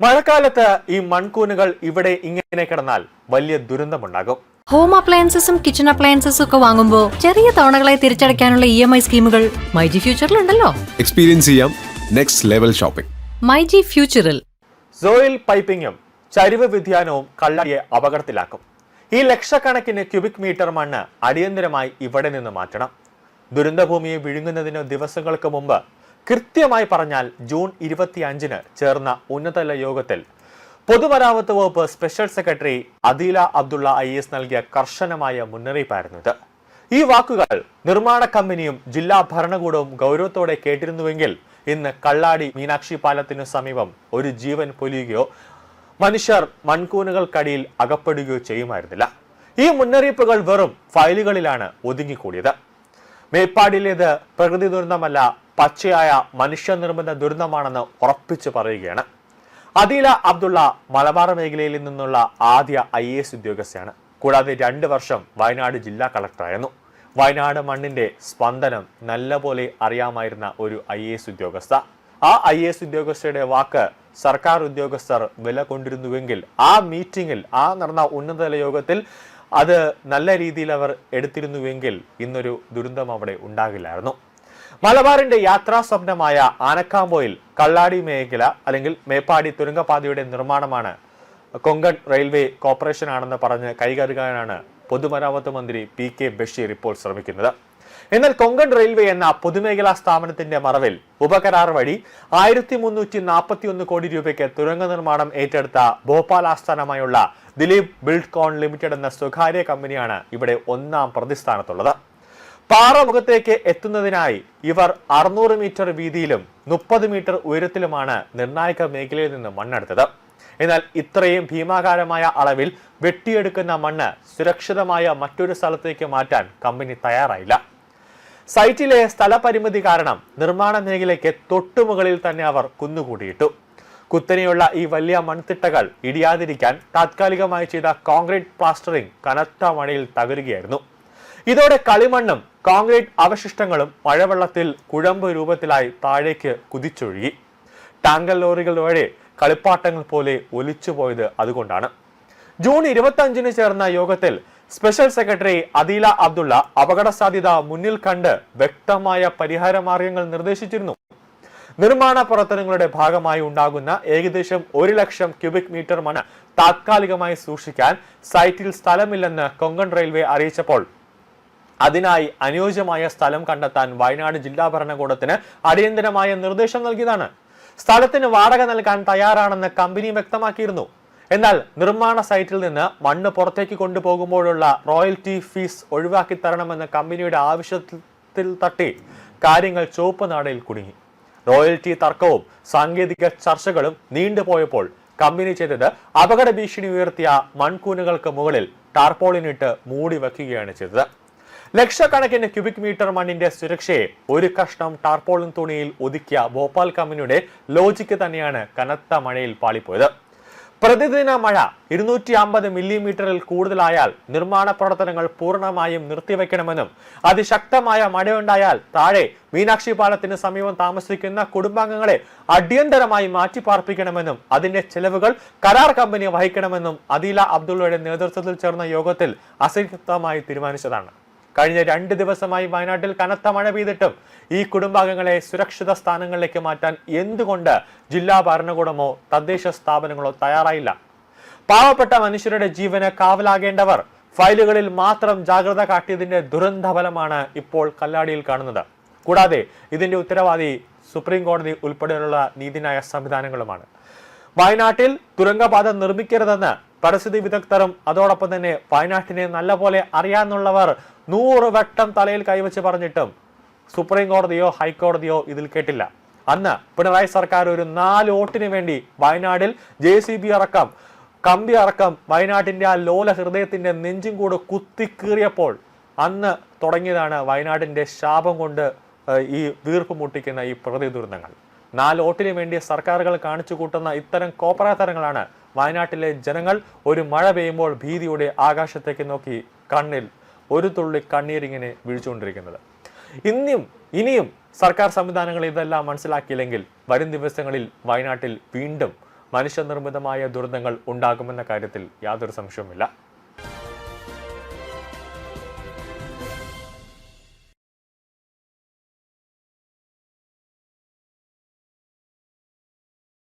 മഴക്കാലത്ത് ഈ മൺകൂനുകൾ ഇവിടെ ഇങ്ങനെ കിടന്നാൽ വലിയ ദുരന്തമുണ്ടാകും. ഹോം അപ്ലയൻസസും കിച്ചൺ അപ്ലയൻസസും ഒക്കെ വാങ്ങുമ്പോൾ ചെറിയ തവണകളായി തിരിച്ചടയ്ക്കാനുള്ള EMI സ്കീമുകൾ മൈജി ഫ്യൂച്ചറിലുണ്ടല്ലോ. എക്സ്പീരിയൻസ് ചെയ്യാം നെക്സ്റ്റ് ലെവൽ ഷോപ്പിംഗ് മൈജി ഫ്യൂച്ചറിൽ. സോയിൽ പൈപ്പിങ്ങും ചരിവ് വ്യതിയാനവും കള്ളാടിയെ അപകടത്തിലാക്കും. ഈ ലക്ഷക്കണക്കിന് ക്യൂബിക് മീറ്റർ മണ്ണ് അടിയന്തരമായി ഇവിടെ നിന്ന് മാറ്റണം. ദുരന്തഭൂമിയെ വിഴുങ്ങുന്നതിന് ദിവസങ്ങൾക്ക് മുമ്പ്, കൃത്യമായി പറഞ്ഞാൽ ജൂൺ 25-ന് ചേർന്ന ഉന്നതതല യോഗത്തിൽ പൊതുമരാമത്ത് വകുപ്പ് special secretary Adeela Abdullah IAS നൽകിയ കർശനമായ മുന്നറിയിപ്പായിരുന്നു ഇത്. ഈ വാക്കുകൾ നിർമ്മാണ കമ്പനിയും ജില്ലാ ഭരണകൂടവും ഗൗരവത്തോടെ കേട്ടിരുന്നുവെങ്കിൽ ഇന്ന് കള്ളാടി മീനാക്ഷി പാലത്തിനു സമീപം ഒരു ജീവൻ പൊലിയുകയോ മനുഷ്യർ മൺകൂനുകൾക്കടിയിൽ അകപ്പെടുകയോ ചെയ്യുമായിരുന്നില്ല. ഈ മുന്നറിയിപ്പുകൾ വെറും ഫയലുകളിലാണ് ഒതുങ്ങിക്കൂടിയത്. മേപ്പാടിയിലേത് പ്രകൃതി ദുരന്തമല്ല, പച്ചയായ മനുഷ്യനിർമ്മിത ദുരന്തമാണെന്ന് ഉറപ്പിച്ചു പറയുകയാണ്. അദീല അബ്ദുള്ള മലബാർ മേഖലയിൽ നിന്നുള്ള ആദ്യ IAS ഉദ്യോഗസ്ഥയാണ്. കൂടാതെ 2 വർഷം വയനാട് ജില്ലാ കളക്ടറായിരുന്നു. വയനാട് മണ്ണിന്റെ സ്പന്ദനം നല്ലപോലെ അറിയാമായിരുന്ന ഒരു IAS ഉദ്യോഗസ്ഥ. ആ IAS ഉദ്യോഗസ്ഥയുടെ വാക്ക് സർക്കാർ ഉദ്യോഗസ്ഥർ വില കൊണ്ടിരുന്നുവെങ്കിൽ ആ മീറ്റിംഗിൽ, നടന്ന ഉന്നതതല യോഗത്തിൽ അത് നല്ല രീതിയിൽ അവർ എടുത്തിരുന്നുവെങ്കിൽ ഇന്നൊരു ദുരന്തം അവിടെ ഉണ്ടാകില്ലായിരുന്നു. മലബാറിന്റെ യാത്രാ സ്വപ്നമായ ആനക്കാമ്പോയിൽ കള്ളാടി മേഖല അല്ലെങ്കിൽ മേപ്പാടി തുരങ്കപാതയുടെ നിർമ്മാണമാണ് കൊങ്കൺ റെയിൽവേ കോർപ്പറേഷൻ ആണെന്ന് പറഞ്ഞ് കൈകാര്യക്കാനാണ് പൊതുമരാമത്ത് മന്ത്രി PK ബഷീർ ഇപ്പോൾ ശ്രമിക്കുന്നത്. എന്നാൽ കൊങ്കൺ റെയിൽവേ എന്ന പൊതുമേഖലാ സ്ഥാപനത്തിന്റെ മറവിൽ ഉപകരാർ വഴി 1341 കോടി രൂപയ്ക്ക് തുരങ്ക നിർമ്മാണം ഏറ്റെടുത്ത ഭോപ്പാൽ ആസ്ഥാനമായുള്ള ദിലീപ് ബിൽഡ്കോൺ ലിമിറ്റഡ് എന്ന സ്വകാര്യ കമ്പനിയാണ് ഇവിടെ ഒന്നാം പ്രതിസ്ഥാനത്തുള്ളത്. പാറമുഖത്തേക്ക് എത്തുന്നതിനായി ഇവർ 600 മീറ്റർ വീതിയിലും 30 മീറ്റർ ഉയരത്തിലുമാണ് നിർണായക മേഖലയിൽ നിന്ന് മണ്ണെടുത്തത്. എന്നാൽ ഇത്രയും ഭീമാകാരമായ അളവിൽ വെട്ടിയെടുക്കുന്ന മണ്ണ് സുരക്ഷിതമായ മറ്റൊരു സ്ഥലത്തേക്ക് മാറ്റാൻ കമ്പനി തയ്യാറായില്ല. സൈറ്റിലെ സ്ഥലപരിമിതി കാരണം നിർമ്മാണ മേഖലയ്ക്ക് തൊട്ടുമുകളിൽ തന്നെ അവർ കുന്നുകൂടിയിട്ടു. കുത്തനെയുള്ള ഈ വലിയ മൺതിട്ടകൾ ഇടിയാതിരിക്കാൻ താത്കാലികമായി ചെയ്ത കോൺക്രീറ്റ് പ്ലാസ്റ്ററിംഗ് കനത്ത മഴയിൽ തകരുകയായിരുന്നു. ഇതോടെ കളിമണ്ണും കോൺക്രീറ്റ് അവശിഷ്ടങ്ങളും മഴവെള്ളത്തിൽ കുഴമ്പ് രൂപത്തിലായി താഴേക്ക് കുതിച്ചൊഴുകി. ടാങ്കർ ലോറികൾ വഴി കളിപ്പാട്ടങ്ങൾ പോലെ ഒലിച്ചുപോയത് അതുകൊണ്ടാണ്. ജൂൺ 25-ന് ചേർന്ന യോഗത്തിൽ സ്പെഷ്യൽ സെക്രട്ടറി അദീല അബ്ദുള്ള അപകട സാധ്യത മുന്നിൽ കണ്ട് വ്യക്തമായ പരിഹാര മാർഗങ്ങൾ നിർദ്ദേശിച്ചിരുന്നു. നിർമ്മാണ പ്രവർത്തനങ്ങളുടെ ഭാഗമായി ഉണ്ടാകുന്ന ഏകദേശം 1 ലക്ഷം ക്യൂബിക് മീറ്റർ മണ്ണ് താത്കാലികമായി സൂക്ഷിക്കാൻ സൈറ്റിൽ സ്ഥലമില്ലെന്ന് കൊങ്കൺ റെയിൽവേ അറിയിച്ചപ്പോൾ അതിനായി അനുയോജ്യമായ സ്ഥലം കണ്ടെത്താൻ വയനാട് ജില്ലാ ഭരണകൂടത്തിന് അടിയന്തരമായ നിർദ്ദേശം നൽകിയതാണ്. സ്ഥലത്തിന് വാടക നൽകാൻ തയ്യാറാണെന്ന് കമ്പനി വ്യക്തമാക്കിയിരുന്നു. എന്നാൽ നിർമ്മാണ സൈറ്റിൽ നിന്ന് മണ്ണ് പുറത്തേക്ക് കൊണ്ടുപോകുമ്പോഴുള്ള റോയൽറ്റി ഫീസ് ഒഴിവാക്കി തരണമെന്ന കമ്പനിയുടെ ആവശ്യത്തിൽ തട്ടി കാര്യങ്ങൾ ചുവപ്പ് നാടയിൽ കുടുങ്ങി. റോയൽറ്റി തർക്കവും സാങ്കേതിക ചർച്ചകളും നീണ്ടുപോയപ്പോൾ കമ്പനി ചെയ്തത് അപകട ഭീഷണി ഉയർത്തിയ മൺകൂനുകൾക്ക് മുകളിൽ ടാർപോളിനിട്ട് മൂടി വയ്ക്കുകയാണ് ചെയ്തത്. ലക്ഷക്കണക്കിന് ക്യൂബിക് മീറ്റർ മണ്ണിന്റെ സുരക്ഷയെ ഒരു കഷ്ണം ടാർപോളിൻ തുണിയിൽ ഒതുക്കിയ ഭോപ്പാൽ കമ്പനിയുടെ ലോജിക്ക് തന്നെയാണ് കനത്ത മഴയിൽ പാളിപ്പോയത്. പ്രതിദിന മഴ 250 മില്ലിമീറ്ററിൽ കൂടുതലായാൽ നിർമ്മാണ പ്രവർത്തനങ്ങൾ പൂർണ്ണമായും നിർത്തിവെക്കണമെന്നും അതിശക്തമായ മഴയുണ്ടായാൽ താഴെ മീനാക്ഷി പാലത്തിന് സമീപം താമസിക്കുന്ന കുടുംബാംഗങ്ങളെ അടിയന്തരമായി മാറ്റിപ്പാർപ്പിക്കണമെന്നും അതിന്റെ ചെലവുകൾ കരാർ കമ്പനി വഹിക്കണമെന്നും അദീല അബ്ദുള്ളയുടെ നേതൃത്വത്തിൽ ചേർന്ന യോഗത്തിൽ അസംയുക്തമായി തീരുമാനിച്ചതാണ്. കഴിഞ്ഞ 2 ദിവസമായി വയനാട്ടിൽ കനത്ത മഴ പെയ്തിട്ടും ഈ കുടുംബാംഗങ്ങളെ സുരക്ഷിത സ്ഥാനങ്ങളിലേക്ക് മാറ്റാൻ എന്തുകൊണ്ട് ജില്ലാ ഭരണകൂടമോ തദ്ദേശ സ്ഥാപനങ്ങളോ തയ്യാറായില്ല? പാവപ്പെട്ട മനുഷ്യരുടെ ജീവന് കാവലാകേണ്ടവർ ഫയലുകളിൽ മാത്രം ജാഗ്രത കാട്ടിയതിന്റെ ദുരന്തഫലമാണ് ഇപ്പോൾ കല്ലാടിയിൽ കാണുന്നത്. കൂടാതെ ഇതിന്റെ ഉത്തരവാദി സുപ്രീം കോടതി ഉൾപ്പെടെയുള്ള നീതിന്യായ സംവിധാനങ്ങളുമാണ്. വയനാട്ടിൽ തുരങ്കപാത നിർമ്മിക്കരുതെന്ന് പരിസ്ഥിതി വിദഗ്ധരും അതോടൊപ്പം തന്നെ വയനാട്ടിനെ നല്ലപോലെ അറിയാവുന്നവർ 100 വട്ടം തലയിൽ കൈവച്ച് പറഞ്ഞിട്ടും സുപ്രീം കോടതിയോ ഹൈക്കോടതിയോ ഇതിൽ കേട്ടില്ല. അന്ന് പിണറായി സർക്കാർ ഒരു 4 വോട്ടിന് വേണ്ടി വയനാടിൽ JCB അടക്കം കമ്പി അടക്കം വയനാട്ടിന്റെ ആ ലോല ഹൃദയത്തിന്റെ നെഞ്ചും കൂടെ കുത്തിക്കീറിയപ്പോൾ അന്ന് തുടങ്ങിയതാണ് വയനാടിന്റെ ശാപം കൊണ്ട് ഈ വീർപ്പ് മുട്ടിക്കുന്ന ഈ പ്രകൃതി ദുരന്തങ്ങൾ. 4 വോട്ടിന് വേണ്ടി സർക്കാരുകൾ കാണിച്ചു കൂട്ടുന്ന ഇത്തരം കോപ്രാത്തരങ്ങളാണ് വയനാട്ടിലെ ജനങ്ങൾ ഒരു മഴ പെയ്യുമ്പോൾ ഭീതിയുടെ ആകാശത്തേക്ക് നോക്കി കണ്ണിൽ ഒരു തുള്ളി കണ്ണീരിങ്ങനെ വീഴ്ചുകൊണ്ടിരിക്കുന്നത്. ഇനിയും സർക്കാർ സംവിധാനങ്ങൾ ഇതെല്ലാം മനസ്സിലാക്കിയില്ലെങ്കിൽ വരും ദിവസങ്ങളിൽ വയനാട്ടിൽ വീണ്ടും മനുഷ്യനിർമ്മിതമായ ദുരന്തങ്ങൾ ഉണ്ടാകുമെന്ന കാര്യത്തിൽ യാതൊരു സംശയവുമില്ല.